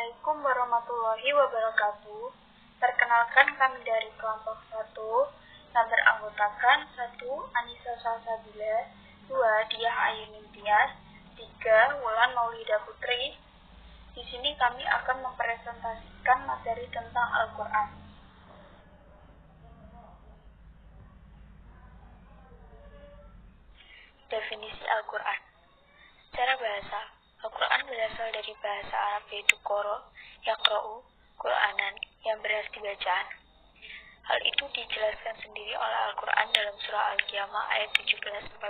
Assalamualaikum warahmatullahi wabarakatuh. Perkenalkan kami dari kelompok 1 yang beranggotakan 1. Anissa Salsabila, 2. Diah Ayu Nintias, 3. Wulan Maulida Putri. Di sini kami akan mempresentasikan materi tentang Al-Quran. Definisi Al-Quran. Secara bahasa, Al-Quran berasal dari bahasa Arab yaitu Qoro, Yaqra'u, Qur'anan, yang berarti bacaan. Hal itu dijelaskan sendiri oleh Al-Quran dalam surah Al-Qiyamah ayat 17-18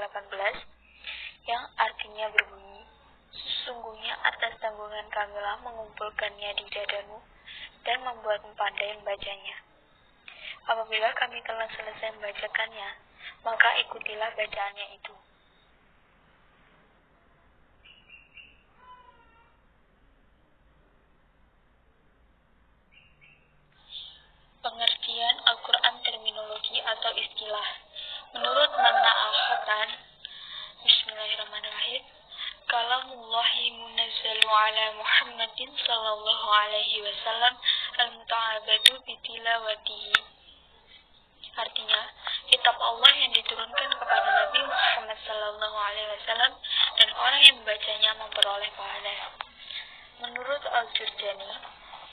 yang artinya berbunyi, "Sesungguhnya atas tanggungan kamilah mengumpulkannya di dadamu dan membuatmu pandai membacanya. Apabila kami telah selesai membacakannya, maka ikutilah bacaannya itu." Pengertian Al-Quran terminologi atau istilah. Menurut Manna Al-Khatan, Bismillahirrahmanirrahim, Kalamullahi munazzalu ala Muhammadin sallallahu alaihi wasallam al-muta'abadu bitilawatihi. Artinya, kitab Allah yang diturunkan kepada Nabi Muhammad sallallahu alaihi wasallam dan orang yang membacanya memperoleh pahala. Menurut Al-Jurjani,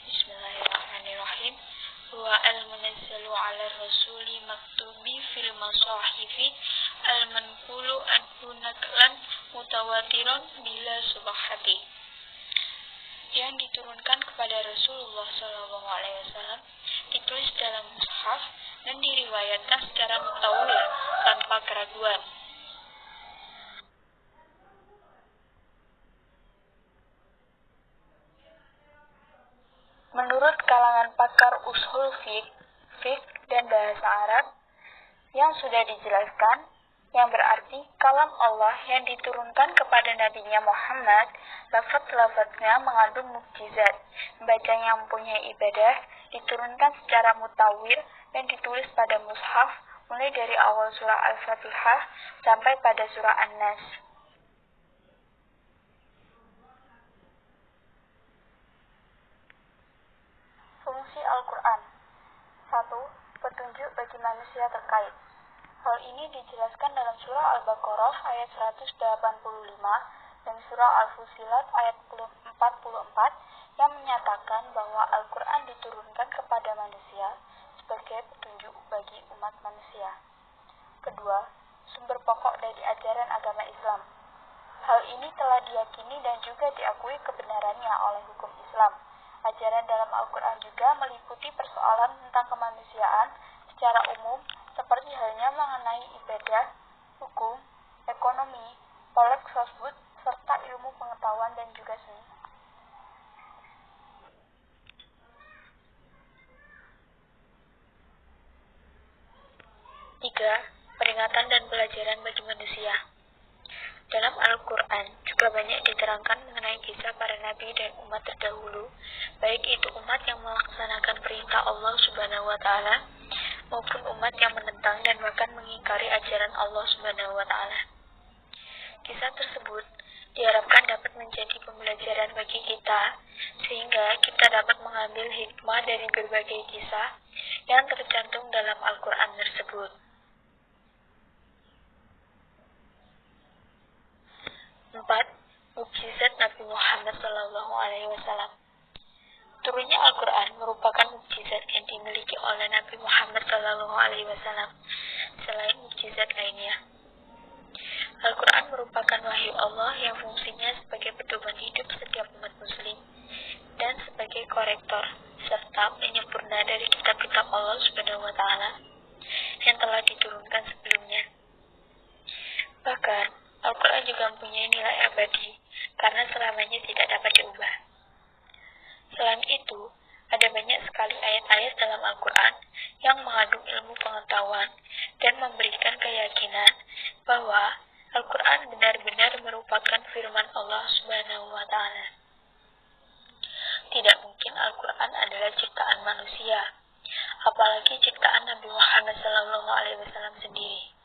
Bismillahirrahmanirrahim, wa al-munazzalu ala rasuli maktubi fil masahifi al-manqulu anhu naklan mutawatiran bila subhati. Yang diturunkan kepada Rasulullah SAW ditulis dalam mushaf dan diriwayatkan secara mutawatir tanpa keraguan. Menurut kalangan pakar ushul fiqh dan bahasa Arab yang sudah dijelaskan, yang berarti kalam Allah yang diturunkan kepada Nabi-Nya Muhammad, lafaz-lafaznya mengandung mukjizat, bacanya mempunyai ibadah, diturunkan secara mutawir dan ditulis pada mushaf, mulai dari awal surah Al-Fatihah sampai pada surah An-Nas. Fungsi Al-Quran. 1. Petunjuk bagi manusia terkait. Hal ini dijelaskan dalam surah Al-Baqarah ayat 185 dan surah Al-Fusilat ayat 44 yang menyatakan bahwa Al-Quran diturunkan kepada manusia sebagai petunjuk bagi umat manusia. Kedua, sumber pokok dari ajaran agama Islam. Hal ini telah diyakini dan juga diakui kebenarannya oleh hukum Islam. Ajaran dalam Al-Quran juga meliputi persoalan tentang kemanusiaan secara umum, seperti halnya mengenai ibadah, hukum, ekonomi, polek sosbud, serta ilmu pengetahuan dan juga seni. 3. Peringatan dan pelajaran bagi manusia. Dalam Al-Quran juga banyak diterangkan mengenai kisah para nabi dan umat terdahulu, baik itu umat yang melaksanakan perintah Allah Subhanahu wa Ta'ala maupun umat yang menentang dan bahkan mengingkari ajaran Allah Subhanahu wa Ta'ala. Kisah tersebut diharapkan dapat menjadi pembelajaran bagi kita, sehingga kita dapat mengambil hikmah dari berbagai kisah yang tercantum dalam Al-Quran tersebut. 4. Mukjizat Nabi Muhammad SAW. Turunnya Al-Quran merupakan mukjizat yang dimiliki oleh Nabi Muhammad SAW selain mukjizat lainnya. Al-Quran merupakan wahyu Allah yang fungsinya sebagai pedoman hidup setiap umat muslim dan sebagai korektor serta penyempurna dari kitab-kitab Allah Subhanahu wa Ta'ala yang telah diturunkan sebelumnya. Bahkan Al-Quran juga mempunyai nilai abadi karena selamanya tidak dapat diubah. Selain itu, ada banyak sekali ayat-ayat dalam Al-Quran yang mengandung ilmu pengetahuan dan memberikan keyakinan bahwa Al-Quran benar-benar merupakan firman Allah Subhanahu wa Ta'ala. Tidak mungkin Al-Quran adalah ciptaan manusia, apalagi ciptaan Nabi Muhammad SAW sendiri.